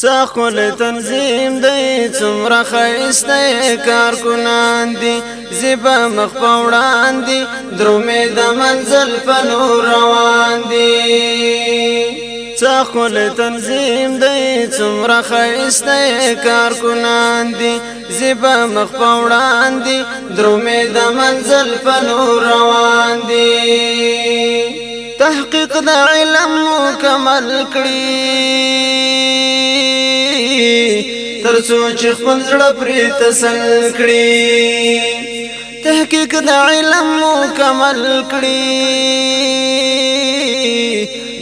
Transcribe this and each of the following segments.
څخل تنظیم دی څومره ښایسته کارکنان دي زیبا مخ په وړاندې درومې د منزل په لور روان دي څخل تنظیم دی څومره ښایسته کارکنان دي زیبا مخ په وړاندې درومې د منزل په لور روان دي تحقیق د علم مکمل کړي ترڅو چې خپل زړه پرې تسل کړي تحقیق د علم مکمل کړي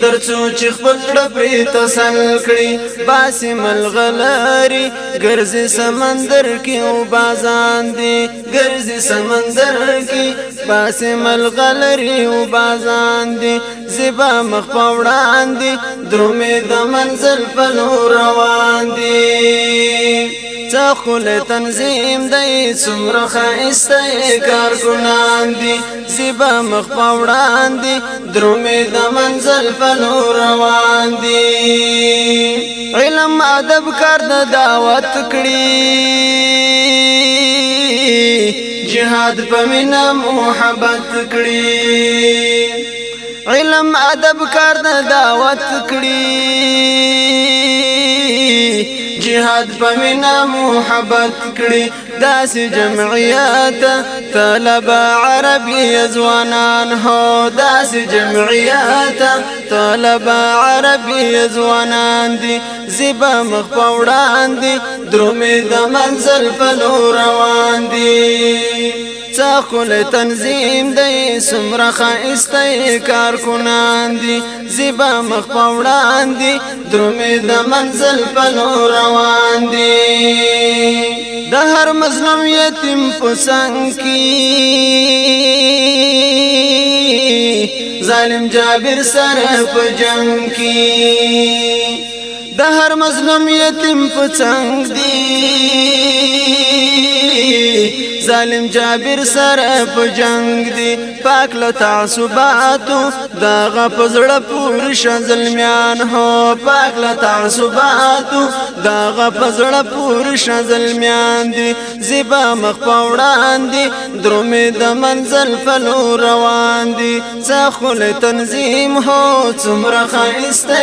ترڅو چې خپل زړه پرې تسل کړي باسي ملغلري ګرځي سمندر کې او بازان دي ګرځي سمندر کې باسي ملغلري او بازان دي زیبا مخ په وړاندې درومې د منزل په لور روان دي څخل تنظیم دی څومره ښایسته کارکنان دي زیبا مخ په وړاندې درومې د منزل په لور روان دي علم ادب کار د دعوت کړي جهاد په مینا محبت کړي علم ادب کار د دعوت کړي جهاد په مینا محبت کړي داسې جمعیت طلب عربي ځوانان هو داسې جمعیت طلب عربي ځوانان دي زیبا مخ په وړاندې درومې د منزل په لور روان دي څخل تنظیم دی څومره ښایسته کارکنان دي زیبا مخ په وړاندې درومې د منزل په لور روان دي د هر مظلوم یتیم په څنګ کې ظالم جابر سره په جنگ کې د هر مظلوم یتیم په څنګ دی ظالم جابر سره په جنگ دی پاک له تعصباتو دغه په زړه پورې ظلمیان هو پاک له تعصباتو دغه په زړه پورې ظلمیان دي زیبا مخ په وړاندې درومې د منزل په لور روان دي څخل تنظیم هو څومره ښایسته